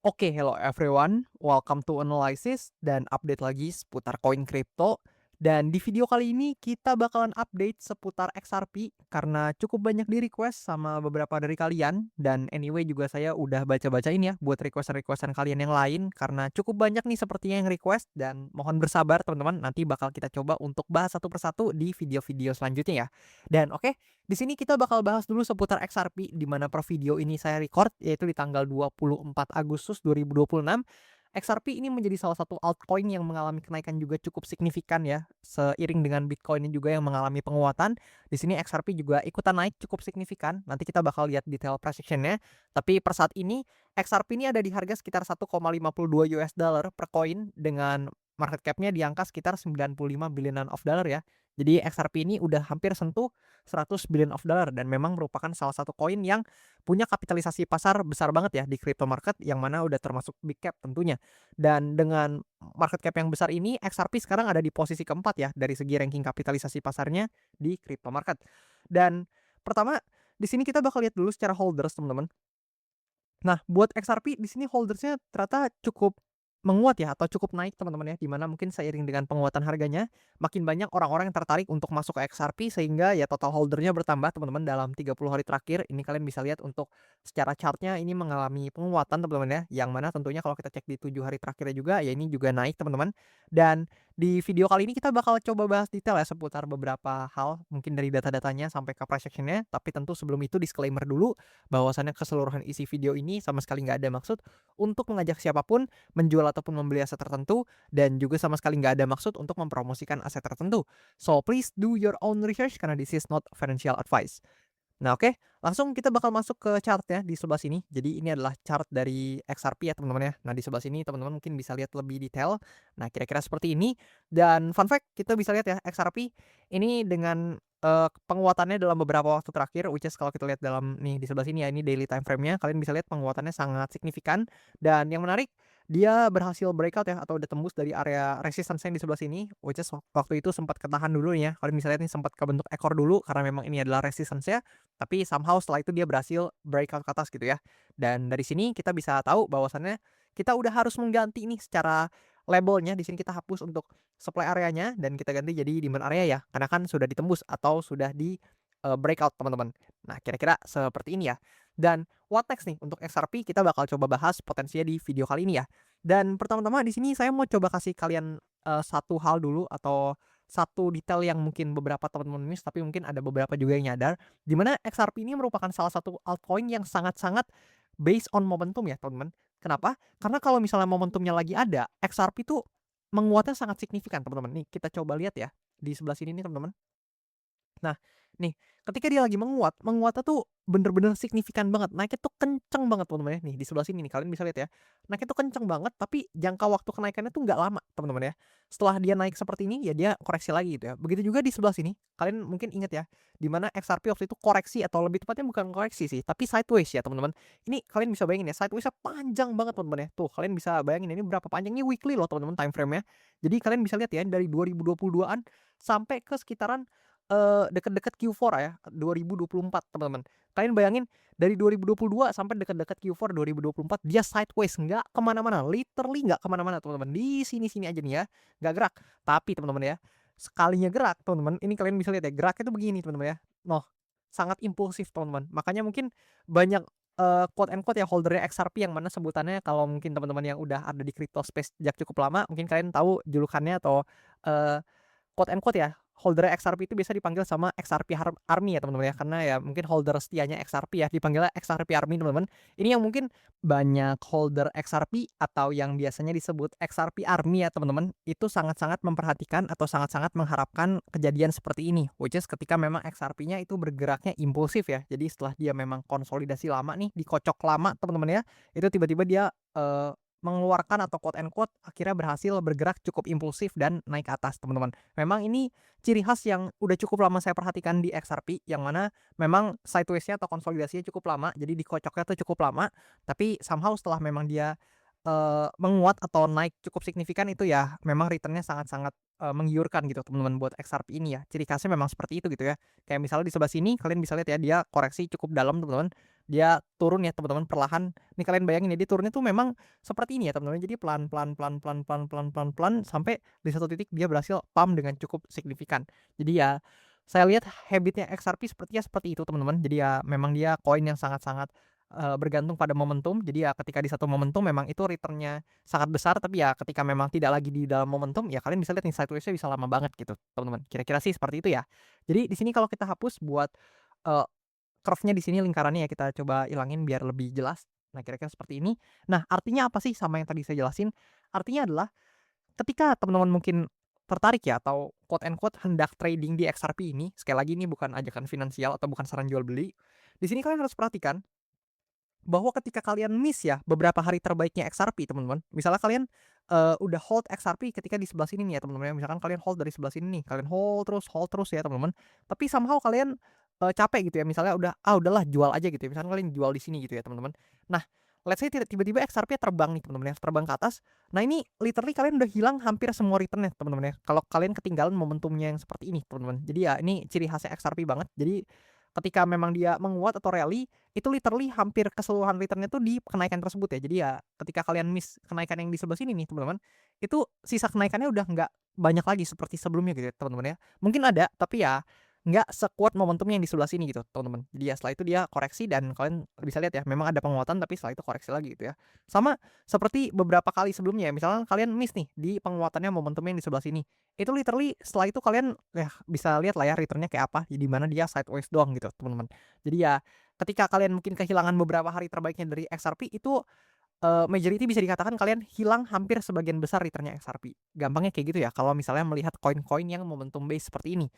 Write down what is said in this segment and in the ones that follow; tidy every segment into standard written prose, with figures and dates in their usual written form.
Oke, hello everyone. Welcome to Analysis dan update lagi seputar koin kripto. Dan di video kali ini kita bakalan update seputar XRP karena cukup banyak di-request sama beberapa dari kalian. Dan anyway juga saya udah baca-bacain ya buat requestan-requestan kalian yang lain karena cukup banyak nih sepertinya yang request dan mohon bersabar teman-teman. Nanti bakal kita coba untuk bahas satu persatu di video-video selanjutnya ya. Dan oke, di sini kita bakal bahas dulu seputar XRP di mana per video ini saya record yaitu di tanggal 24 Agustus 2026. XRP ini menjadi salah satu altcoin yang mengalami kenaikan juga cukup signifikan ya, seiring dengan Bitcoin juga yang mengalami penguatan. Di sini XRP juga ikutan naik cukup signifikan. Nanti kita bakal lihat detail precision-nya. Tapi per saat ini XRP ini ada di harga sekitar 1,52 US dollar per koin dengan market cap-nya di angka sekitar 95 billion of dollar ya. Jadi XRP ini udah hampir sentuh 100 billion of dollar dan memang merupakan salah satu koin yang punya kapitalisasi pasar besar banget ya di crypto market yang mana udah termasuk big cap tentunya. Dan dengan market cap yang besar ini XRP sekarang ada di posisi keempat ya dari segi ranking kapitalisasi pasarnya di crypto market. Dan pertama di sini kita bakal lihat dulu secara holders teman-teman. Nah, buat XRP di sini holdersnya ternyata cukup menguat ya atau cukup naik teman-teman ya, di mana mungkin seiring dengan penguatan harganya, makin banyak orang-orang yang tertarik untuk masuk ke XRP sehingga ya total holdernya bertambah teman-teman dalam 30 hari terakhir. Ini kalian bisa lihat untuk secara chartnya ini mengalami penguatan teman-teman ya, yang mana tentunya kalau kita cek di 7 hari terakhirnya juga ya ini juga naik teman-teman. Dan di video kali ini kita bakal coba bahas detail ya seputar beberapa hal, mungkin dari data-datanya sampai ke price action-nya, tapi tentu sebelum itu disclaimer dulu bahwasannya keseluruhan isi video ini sama sekali nggak ada maksud untuk mengajak siapapun menjual ataupun membeli aset tertentu dan juga sama sekali nggak ada maksud untuk mempromosikan aset tertentu. So please do your own research karena this is not financial advice. Nah oke, langsung kita bakal masuk ke chart ya di sebelah sini. Jadi ini adalah chart dari XRP ya teman-teman ya. Nah di sebelah sini teman-teman mungkin bisa lihat lebih detail. Nah kira-kira seperti ini. Dan fun fact kita bisa lihat ya XRP ini dengan penguatannya dalam beberapa waktu terakhir, which is kalau kita lihat dalam nih di sebelah sini ya, ini daily time frame-nya, kalian bisa lihat penguatannya sangat signifikan. Dan yang menarik dia berhasil breakout ya atau udah tembus dari area resistance yang di sebelah sini, which is waktu itu sempat ketahan dulu nih ya. Kalian bisa lihat nih sempat kebentuk ekor dulu karena memang ini adalah resistance-nya. Tapi somehow setelah itu dia berhasil breakout ke atas gitu ya. Dan dari sini kita bisa tahu bahwasannya kita udah harus mengganti nih secara labelnya. Di sini kita hapus untuk supply areanya dan kita ganti jadi demand area ya. Karena kan sudah ditembus atau sudah di breakout teman-teman. Nah, kira-kira seperti ini ya. Dan what next nih untuk XRP kita bakal coba bahas potensinya di video kali ini ya. Dan pertama-tama di sini saya mau coba kasih kalian satu hal dulu atau satu detail yang mungkin beberapa teman-teman miss, tapi mungkin ada beberapa juga yang nyadar, di mana XRP ini merupakan salah satu altcoin yang sangat-sangat based on momentum ya, teman-teman. Kenapa? Karena kalau misalnya momentumnya lagi ada, XRP itu menguatnya sangat signifikan, teman-teman. Nih, kita coba lihat ya di sebelah sini nih, teman-teman. Nah, nih, ketika dia lagi menguat, menguatnya tuh bener-bener signifikan banget, naiknya tuh kenceng banget teman-teman ya. Nih, di sebelah sini nih, kalian bisa lihat ya. Naiknya tuh kenceng banget, tapi jangka waktu kenaikannya tuh nggak lama, teman-teman ya. Setelah dia naik seperti ini, ya dia koreksi lagi gitu ya. Begitu juga di sebelah sini, kalian mungkin ingat ya, di mana XRP waktu itu koreksi atau lebih tepatnya bukan koreksi sih, tapi sideways ya teman-teman. Ini kalian bisa bayangin ya, sideways-nya panjang banget teman-teman ya. Tuh, kalian bisa bayangin ini berapa panjangnya weekly loh teman-teman time frame-nya. Jadi kalian bisa lihat ya dari 2022-an sampai ke sekitaran deket-deket Q4 ya, 2024 teman-teman. Kalian bayangin dari 2022 sampai deket-deket Q4 2024 dia sideways, nggak kemana-mana, literally nggak kemana-mana teman-teman. Di sini-sini aja nih ya, nggak gerak. Tapi teman-teman ya, sekalinya gerak teman-teman, ini kalian bisa lihat ya, geraknya tuh begini teman-teman ya. Noh, sangat impulsif teman-teman. Makanya mungkin banyak, quote and quote ya holder-nya XRP yang mana sebutannya kalau mungkin teman-teman yang udah ada di crypto space sejak cukup lama, mungkin kalian tahu julukannya atau, eee quote and quote ya, holder XRP itu biasa dipanggil sama XRP Army ya teman-teman ya, karena ya mungkin holder setianya XRP ya, dipanggilnya XRP Army teman-teman. Ini yang mungkin banyak holder XRP atau yang biasanya disebut XRP Army ya teman-teman, itu sangat-sangat memperhatikan atau sangat-sangat mengharapkan kejadian seperti ini, which is ketika memang XRP-nya itu bergeraknya impulsif ya. Jadi setelah dia memang konsolidasi lama nih, dikocok lama teman-teman ya, itu tiba-tiba dia, mengeluarkan atau quote and quote akhirnya berhasil bergerak cukup impulsif dan naik ke atas teman-teman. Memang ini ciri khas yang udah cukup lama saya perhatikan di XRP, yang mana memang sideways-nya atau konsolidasinya cukup lama, jadi dikocoknya tuh cukup lama, tapi somehow setelah memang dia, menguat atau naik cukup signifikan itu ya memang return-nya sangat-sangat, menggiurkan gitu teman-teman buat XRP ini ya. Ciri khasnya memang seperti itu gitu ya. Kayak misalnya di sebelah sini kalian bisa lihat ya dia koreksi cukup dalam teman-teman, dia turun ya teman-teman perlahan. Nih kalian bayangin ya dia turunnya tuh memang seperti ini ya teman-teman. Jadi pelan pelan pelan pelan pelan pelan pelan pelan sampai di satu titik dia berhasil pump dengan cukup signifikan. Jadi ya saya lihat habitnya XRP sepertinya seperti itu teman-teman. Jadi ya memang dia koin yang sangat-sangat, bergantung pada momentum. Jadi ya ketika di satu momentum memang itu return-nya sangat besar, tapi ya ketika memang tidak lagi di dalam momentum, ya kalian bisa lihat nih sideways-nya bisa lama banget gitu teman-teman. Kira-kira sih seperti itu ya. Jadi di sini kalau kita hapus buat, eee, curve-nya di sini lingkarannya ya kita coba ilangin biar lebih jelas. Nah kira-kira seperti ini. Nah artinya apa sih sama yang tadi saya jelasin? Artinya adalah ketika teman-teman mungkin tertarik ya atau quote and quote hendak trading di XRP ini, sekali lagi ini bukan ajakan finansial atau bukan saran jual beli. Di sini kalian harus perhatikan bahwa ketika kalian miss ya beberapa hari terbaiknya XRP teman-teman, misalnya kalian, udah hold XRP ketika di sebelah sini nih ya teman-teman ya, misalkan kalian hold dari sebelah sini nih, kalian hold terus ya teman-teman, tapi somehow kalian, capek gitu ya misalnya udah, "Ah udahlah jual aja," gitu ya, misalkan kalian jual di sini gitu ya teman-teman. Nah, let's say tiba-tiba XRP terbang nih teman-teman ya, terbang ke atas, nah ini literally kalian udah hilang hampir semua return-nya teman-teman ya, kalau kalian ketinggalan momentumnya yang seperti ini teman-teman. Jadi ya ini ciri khasnya XRP banget, jadi ketika memang dia menguat atau rally, itu literally hampir keseluruhan return-nya tuh di kenaikan tersebut ya. Jadi ya ketika kalian miss kenaikan yang di sebelah sini nih teman-teman, itu sisa kenaikannya udah nggak banyak lagi seperti sebelumnya gitu ya teman-teman ya. Mungkin ada, tapi ya nggak sekuat momentumnya yang di sebelah sini gitu teman-teman. Jadi ya setelah itu dia koreksi dan kalian bisa lihat ya memang ada penguatan tapi setelah itu koreksi lagi gitu ya. Sama seperti beberapa kali sebelumnya ya, misalnya kalian miss nih di penguatannya momentumnya yang di sebelah sini. Itu literally setelah itu kalian ya bisa lihat lah ya return-nya kayak apa, di mana dia sideways doang gitu teman-teman. Jadi ya ketika kalian mungkin kehilangan beberapa hari terbaiknya dari XRP itu, majority bisa dikatakan kalian hilang hampir sebagian besar return-nya XRP. Gampangnya kayak gitu ya kalau misalnya melihat koin-koin yang momentum base seperti ini.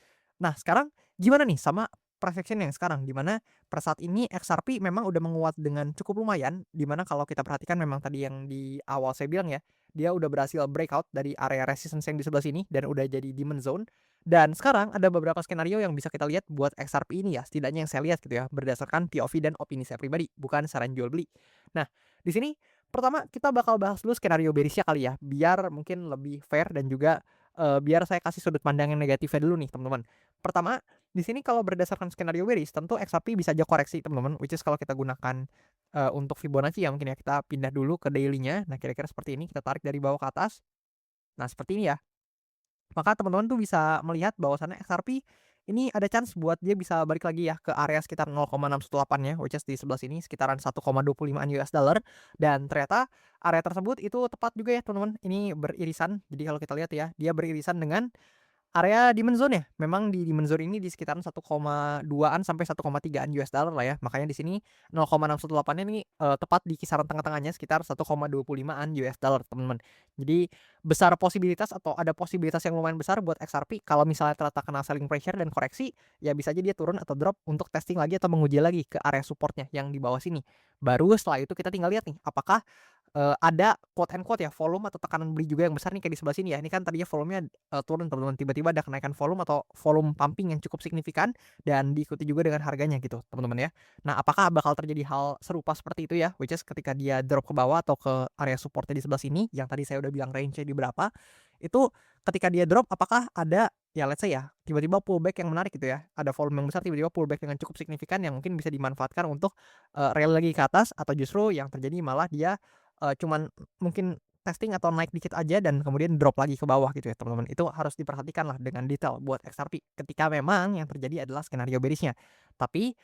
Nah sekarang gimana nih sama price action yang sekarang, di mana per saat ini XRP memang udah menguat dengan cukup lumayan, di mana kalau kita perhatikan memang tadi yang di awal saya bilang ya, dia udah berhasil breakout dari area resistance yang di sebelah sini dan udah jadi demand zone. Dan sekarang ada beberapa skenario yang bisa kita lihat buat XRP ini ya, setidaknya yang saya lihat gitu ya, berdasarkan POV dan opini saya pribadi, bukan saran jual beli. Nah, di sini pertama kita bakal bahas dulu skenario bearish-nya kali ya, biar mungkin lebih fair dan juga, biar saya kasih sudut pandang yang negatifnya dulu nih teman-teman. Pertama, di sini kalau berdasarkan skenario bearish tentu XRP bisa aja koreksi teman-teman, which is kalau kita gunakan, untuk Fibonacci ya mungkin ya, kita pindah dulu ke daily-nya. Nah kira-kira seperti ini, kita tarik dari bawah ke atas. Nah seperti ini ya. Maka teman-teman tuh bisa melihat bahwasannya XRP ini ada chance buat dia bisa balik lagi ya ke area sekitar 0,618 ya, which is di sebelah sini sekitaran 1,25-an US dollar dan ternyata area tersebut itu tepat juga ya teman-teman, ini beririsan. Jadi kalau kita lihat ya, dia beririsan dengan area demand zone ya, memang di demand zone ini di sekitaran 1,2-an sampai 1,3-an US dollar lah ya. Makanya di sini 0,618 ini, tepat di kisaran tengah-tengahnya sekitar 1,25-an US dollar, teman-teman. Jadi besar posibilitas atau ada posibilitas yang lumayan besar buat XRP kalau misalnya ternyata kena selling pressure dan koreksi, ya bisa aja dia turun atau drop untuk testing lagi atau menguji lagi ke area supportnya yang di bawah sini. Baru setelah itu kita tinggal lihat nih, apakah ada quote and quote ya volume atau tekanan beli juga yang besar nih kayak di sebelah sini ya. Ini kan tadinya volumenya, turun teman-teman, tiba-tiba ada kenaikan volume atau volume pumping yang cukup signifikan dan diikuti juga dengan harganya gitu teman-teman ya. Nah apakah bakal terjadi hal serupa seperti itu ya, which is ketika dia drop ke bawah atau ke area supportnya di sebelah sini yang tadi saya udah bilang range-nya di berapa, itu ketika dia drop apakah ada ya let's say ya, tiba-tiba pullback yang menarik gitu ya, ada volume yang besar tiba-tiba pullback dengan cukup signifikan yang mungkin bisa dimanfaatkan untuk, rally lagi ke atas atau justru yang terjadi malah dia cuman mungkin testing atau naik dikit aja dan kemudian drop lagi ke bawah gitu ya teman-teman. Itu harus diperhatikan lah dengan detail buat XRP ketika memang yang terjadi adalah skenario bearish-nya. Tapi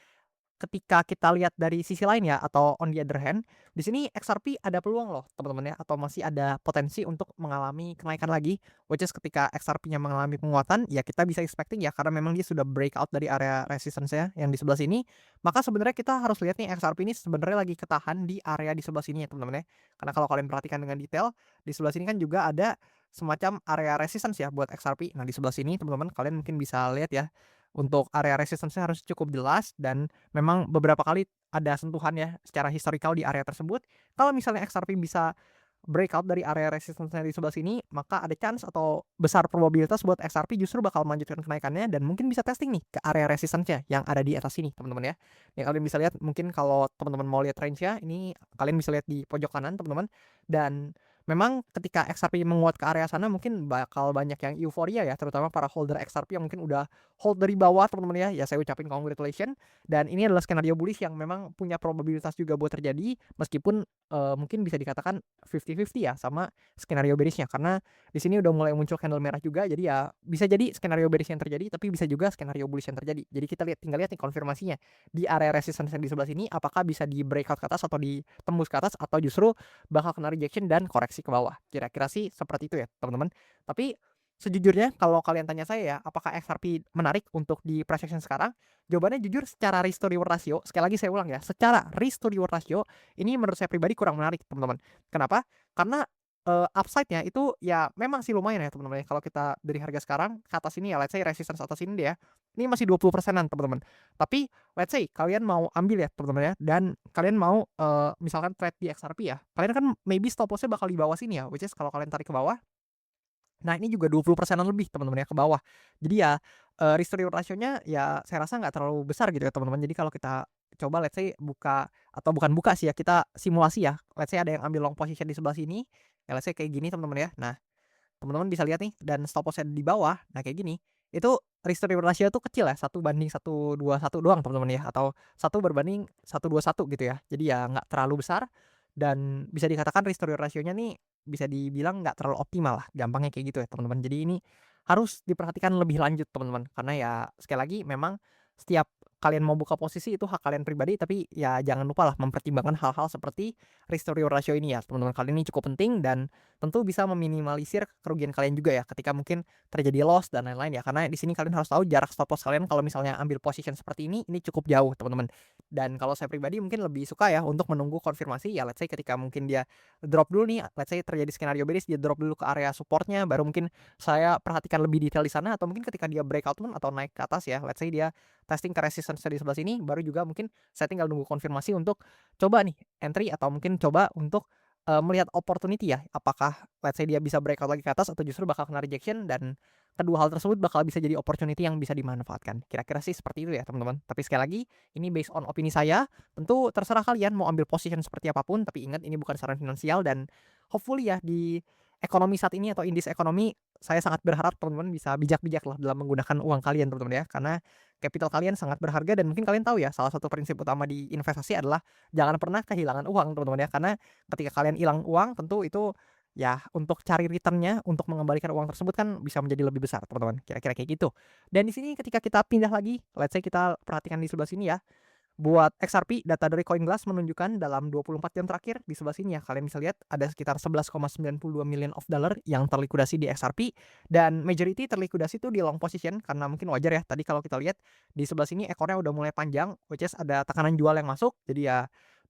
ketika kita lihat dari sisi lain ya atau on the other hand, di sini XRP ada peluang loh teman-teman ya atau masih ada potensi untuk mengalami kenaikan lagi, which is ketika XRP-nya mengalami penguatan ya kita bisa expecting ya karena memang dia sudah breakout dari area resistance-nya yang di sebelah sini, maka sebenarnya kita harus lihat nih XRP ini sebenarnya lagi ketahan di area di sebelah sini ya teman-teman ya. Karena kalau kalian perhatikan dengan detail, di sebelah sini kan juga ada semacam area resistance ya buat XRP. Nah, di sebelah sini teman-teman kalian mungkin bisa lihat ya, untuk area resistance-nya harus cukup jelas dan memang beberapa kali ada sentuhan ya secara historical di area tersebut. Kalau misalnya XRP bisa breakout dari area resistance-nya di sebelah sini, maka ada chance atau besar probabilitas buat XRP justru bakal melanjutkan kenaikannya dan mungkin bisa testing nih ke area resistance-nya yang ada di atas sini, teman-teman ya. Yang kalian bisa lihat mungkin kalau teman-teman mau lihat range-nya, ini kalian bisa lihat di pojok kanan, teman-teman. Dan memang ketika XRP menguat ke area sana mungkin bakal banyak yang euforia ya, terutama para holder XRP yang mungkin udah hold dari bawah teman-teman ya. Ya saya ucapin congratulation, dan ini adalah skenario bullish yang memang punya probabilitas juga buat terjadi meskipun, mungkin bisa dikatakan 50-50 ya sama skenario bearish-nya. Karena di sini udah mulai muncul candle merah juga, jadi ya bisa jadi skenario bearish yang terjadi, tapi bisa juga skenario bullish yang terjadi. Jadi kita tinggal lihat nih konfirmasinya di area resistance yang di sebelah sini apakah bisa di breakout ke atas atau ditembus ke atas, atau justru bakal kena rejection dan koreksi ke bawah. Kira-kira sih seperti itu ya, teman-teman. Tapi sejujurnya kalau kalian tanya saya ya, apakah XRP menarik untuk di price action sekarang? Jawabannya jujur secara risk to reward ratio, sekali lagi saya ulang ya, secara risk to reward ratio ini menurut saya pribadi kurang menarik, teman-teman. Kenapa? Karena upside-nya itu ya memang sih lumayan ya, teman-teman ya. Kalau kita dari harga sekarang ke atas ini ya, let's say resistance atas ini deh ya, ini masih 20%-an, teman-teman. Tapi let's say kalian mau ambil ya, teman-teman ya, dan kalian mau, misalkan trade di XRP ya, kalian kan maybe stop loss-nya bakal di bawah sini ya, which is kalau kalian tarik ke bawah, nah ini juga 20%-an lebih, teman-teman ya, ke bawah. Jadi ya, risk to reward ratio-nya ya saya rasa nggak terlalu besar gitu ya, teman-teman. Jadi kalau kita coba let's say buka, atau bukan buka sih ya, kita simulasi ya, let's say ada yang ambil long position di sebelah sini, ya let's say kayak gini, teman-teman ya. Nah, teman-teman bisa lihat nih, dan stop loss-nya di bawah, nah kayak gini, itu risk to reward ratio tuh kecil ya, 1:121 doang, teman-teman ya, atau 1:121 gitu ya. Jadi ya nggak terlalu besar, dan bisa dikatakan risk to reward ratio-nya nih bisa dibilang nggak terlalu optimal lah, gampangnya kayak gitu ya, teman-teman. Jadi ini harus diperhatikan lebih lanjut, teman-teman, karena ya sekali lagi memang setiap kalian mau buka posisi itu hak kalian pribadi, tapi ya jangan lupa lah mempertimbangkan hal-hal seperti risk to reward ratio ini ya, teman-teman. Kali ini cukup penting dan tentu bisa meminimalisir kerugian kalian juga ya ketika mungkin terjadi loss dan lain-lain ya. Karena di sini kalian harus tahu jarak stop loss kalian kalau misalnya ambil position seperti ini cukup jauh, teman-teman. Dan kalau saya pribadi mungkin lebih suka ya untuk menunggu konfirmasi ya, let's say ketika mungkin dia drop dulu nih, let's say terjadi skenario bearish, dia drop dulu ke area supportnya, baru mungkin saya perhatikan lebih detail di sana, atau mungkin ketika dia breakout pun atau naik ke atas ya, let's say dia testing ke resistance di sebelah sini, baru juga mungkin saya tinggal nunggu konfirmasi untuk coba nih entry, atau mungkin coba untuk melihat opportunity ya, apakah let's say dia bisa breakout lagi ke atas atau justru bakal kena rejection, dan kedua hal tersebut bakal bisa jadi opportunity yang bisa dimanfaatkan. Kira-kira sih seperti itu ya, teman-teman. Tapi sekali lagi, ini based on opini saya, tentu terserah kalian mau ambil position seperti apapun, tapi ingat ini bukan saran finansial, dan hopefully ya di ekonomi saat ini atau in this ekonomi, saya sangat berharap teman-teman bisa bijak-bijak lah dalam menggunakan uang kalian, teman-teman ya. Karena capital kalian sangat berharga, dan mungkin kalian tahu ya, salah satu prinsip utama di investasi adalah jangan pernah kehilangan uang, teman-teman ya. Karena ketika kalian hilang uang, tentu itu ya untuk cari return-nya, untuk mengembalikan uang tersebut kan bisa menjadi lebih besar, teman-teman. Kira-kira kayak gitu. Dan di sini ketika kita pindah lagi, let's say kita perhatikan di sebelah sini ya, buat XRP, data dari CoinGlass menunjukkan dalam 24 jam terakhir di sebelah sini ya, kalian bisa lihat ada sekitar 11,92 million of dollar yang terlikuidasi di XRP, dan majority terlikuidasi itu di long position, karena mungkin wajar ya, tadi kalau kita lihat di sebelah sini ekornya udah mulai panjang, which is ada tekanan jual yang masuk, jadi ya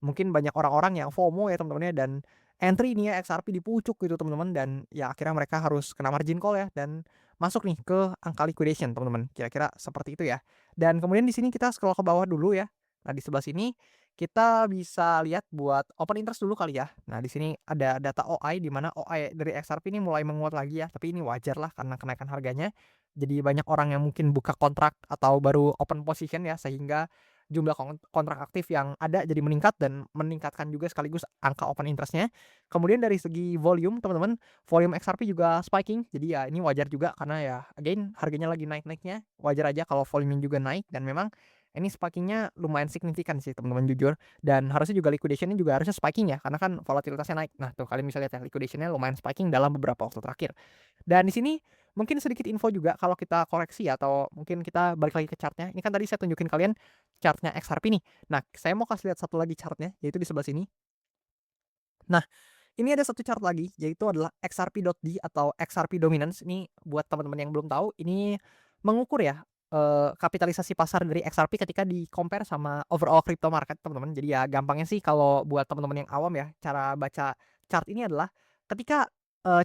mungkin banyak orang-orang yang FOMO ya, teman-teman ya, dan entry nih ya XRP di pucuk gitu, teman-teman, dan ya akhirnya mereka harus kena margin call ya, dan masuk nih ke angka liquidation, teman-teman. Kira-kira seperti itu ya. Dan kemudian di sini kita scroll ke bawah dulu ya. Nah, di sebelah sini kita bisa lihat buat open interest dulu kali ya. Nah, di sini ada data OI, di mana OI dari XRP ini mulai menguat lagi ya, tapi ini wajar lah karena kenaikan harganya. Jadi banyak orang yang mungkin buka kontrak atau baru open position ya, sehingga jumlah kontrak aktif yang ada jadi meningkat, dan meningkatkan juga sekaligus angka open interest-nya. Kemudian dari segi volume, teman-teman, volume XRP juga spiking. Jadi ya ini wajar juga karena ya again harganya lagi naik-naiknya. Wajar aja kalau volume juga naik, dan memang ini spikingnya lumayan signifikan sih, teman-teman, jujur. Dan harusnya juga liquidation-nya juga harusnya spiking ya, karena kan volatilitasnya naik. Nah, tuh kalian bisa lihat ya, liquidation-nya lumayan spiking dalam beberapa waktu terakhir. Dan di sini mungkin sedikit info juga kalau kita koreksi ya, atau mungkin kita balik lagi ke chart-nya. Ini kan tadi saya tunjukin kalian chart-nya XRP nih. Nah, saya mau kasih lihat satu lagi chart-nya, yaitu di sebelah sini. Nah, ini ada satu chart lagi, yaitu adalah XRP.D atau XRP Dominance. Ini buat teman-teman yang belum tahu, ini mengukur ya, kapitalisasi pasar dari XRP ketika di-compare sama overall crypto market, teman-teman. Jadi ya gampangnya sih kalau buat teman-teman yang awam ya, cara baca chart ini adalah ketika,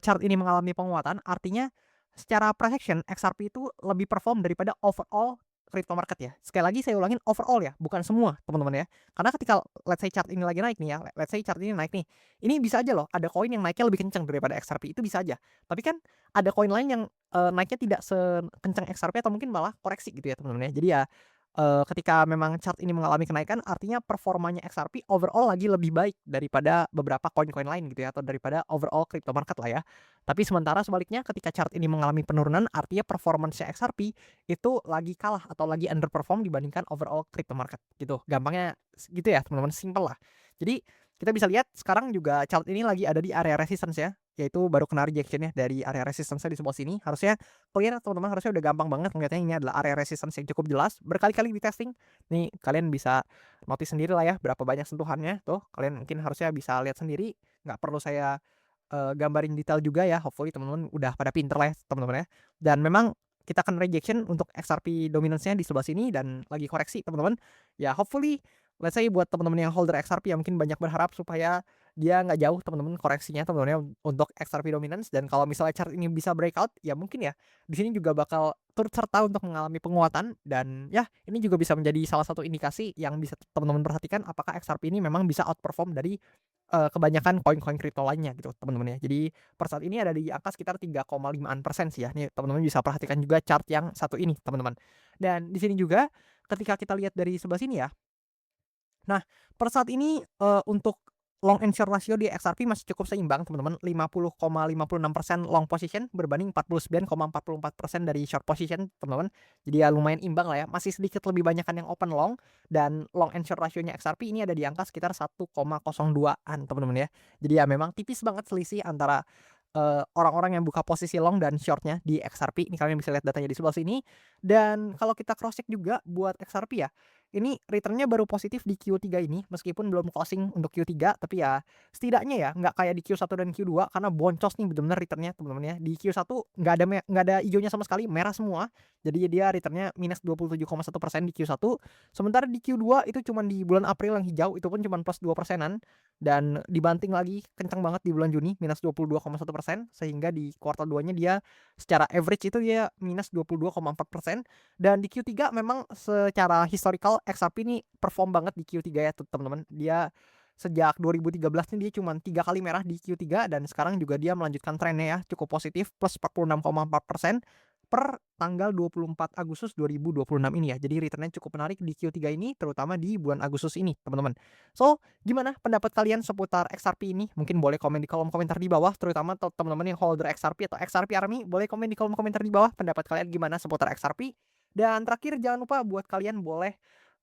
chart ini mengalami penguatan, artinya secara price action XRP itu lebih perform daripada overall crypto market ya. Sekali lagi saya ulangin, overall ya, bukan semua, teman-teman ya. Karena ketika let's say chart ini lagi naik nih ya, let's say chart ini naik nih, ini bisa aja loh ada koin yang naiknya lebih kencang daripada XRP, itu bisa aja. Tapi kan ada koin lain yang, naiknya tidak sekencang XRP, atau mungkin malah koreksi gitu ya, teman-teman ya. Jadi ya ketika memang chart ini mengalami kenaikan artinya performanya XRP overall lagi lebih baik daripada beberapa koin-koin lain gitu ya, atau daripada overall crypto market lah ya. Tapi sementara sebaliknya ketika chart ini mengalami penurunan artinya performance-nya XRP itu lagi kalah atau lagi underperform dibandingkan overall crypto market gitu. Gampangnya gitu ya teman-teman, simpel lah. Jadi kita bisa lihat sekarang juga chart ini lagi ada di area resistance ya, yaitu baru kena rejection ya dari area resistance-nya di sebelah sini. Harusnya kalian teman-teman harusnya udah gampang banget ngeliatnya ini adalah area resistance yang cukup jelas, berkali-kali di-testing. Nih kalian bisa notice sendiri lah ya berapa banyak sentuhannya tuh, kalian mungkin harusnya bisa lihat sendiri, nggak perlu saya, gambarin detail juga ya, hopefully teman-teman udah pada pinter lah ya teman-teman ya. Dan memang kita akan rejection untuk XRP dominance-nya di sebelah sini dan lagi koreksi teman-teman. Ya hopefully let's say buat teman-teman yang holder XRP ya mungkin banyak berharap supaya dia nggak jauh teman-teman koreksinya teman-teman ya untuk XRP dominance, dan kalau misalnya chart ini bisa breakout ya mungkin ya di sini juga bakal turut serta untuk mengalami penguatan, dan ya ini juga bisa menjadi salah satu indikasi yang bisa teman-teman perhatikan apakah XRP ini memang bisa outperform dari, kebanyakan koin-koin kripto lainnya gitu teman-teman ya. Jadi per saat ini ada di angka sekitar 3,5% sih ya. Nih teman-teman bisa perhatikan juga chart yang satu ini teman-teman. Dan di sini juga ketika kita lihat dari sebelah sini ya, nah, per saat ini, untuk long and short ratio di XRP masih cukup seimbang teman-teman, 50,56% long position berbanding 49,44% dari short position teman-teman. Jadi ya lumayan imbang lah ya, masih sedikit lebih banyakan yang open long, dan long and short rasionya XRP ini ada di angka sekitar 1,02-an teman-teman ya. Jadi ya memang tipis banget selisih antara, orang-orang yang buka posisi long dan short-nya di XRP. Ini kalian bisa lihat datanya di sebelah sini. Dan kalau kita cross check juga buat XRP ya, ini return-nya baru positif di Q3 ini, meskipun belum closing untuk Q3, tapi ya setidaknya ya nggak kayak di Q1 dan Q2 karena boncos nih bener-bener return-nya teman-teman ya. Di Q1 nggak ada hijaunya sama sekali, merah semua. Jadi dia return-nya minus 27,1% di Q1. Sementara di Q2 itu cuma di bulan April yang hijau, itu pun cuma plus 2%-an. Dan dibanting lagi kencang banget di bulan Juni, minus 22,1%. Sehingga di kuartal 2-nya dia secara average itu dia minus 22,4%. Dan di Q3 memang secara historical XRP ini perform banget di Q3 ya teman-teman. Dia sejak 2013 nih dia cuma 3 kali merah di Q3, dan sekarang juga dia melanjutkan trennya ya cukup positif plus 46,4% per tanggal 24 Agustus 2026 ini ya. Jadi returnnya cukup menarik di Q3 ini terutama di bulan Agustus ini teman-teman. So, gimana pendapat kalian seputar XRP ini? Mungkin boleh komen di kolom komentar di bawah, terutama teman-teman yang holder XRP atau XRP Army, boleh komen di kolom komentar di bawah pendapat kalian gimana seputar XRP. Dan terakhir jangan lupa buat kalian boleh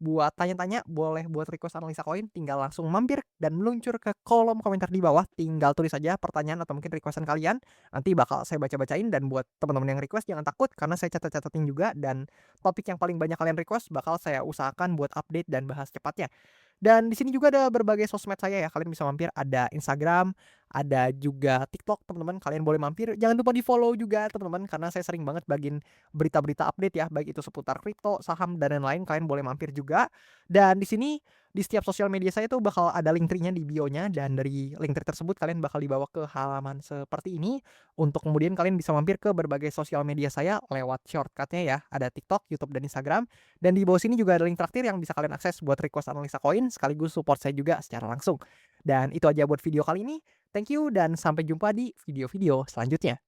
buat tanya-tanya, boleh buat request analisa koin, tinggal langsung mampir dan meluncur ke kolom komentar di bawah, tinggal tulis aja pertanyaan atau mungkin requestan kalian, nanti bakal saya baca-bacain. Dan buat teman-teman yang request jangan takut karena saya catat-catatin juga, dan topik yang paling banyak kalian request bakal saya usahakan buat update dan bahas cepatnya. Dan di sini juga ada berbagai sosmed saya ya, kalian bisa mampir, ada Instagram, ada juga TikTok teman-teman, kalian boleh mampir. Jangan lupa di-follow juga teman-teman karena saya sering banget bagiin berita-berita update ya, baik itu seputar kripto, saham dan lain-lain, kalian boleh mampir juga. Dan di sini di setiap sosial media saya tuh bakal ada link tree-nya di bio-nya, dan dari link tree tersebut kalian bakal dibawa ke halaman seperti ini untuk kemudian kalian bisa mampir ke berbagai sosial media saya lewat shortcut-nya ya, ada TikTok, YouTube dan Instagram. Dan di bawah sini juga ada link traktir yang bisa kalian akses buat request analisa koin sekaligus support saya juga secara langsung. Dan itu aja buat video kali ini. Thank you dan sampai jumpa di video-video selanjutnya.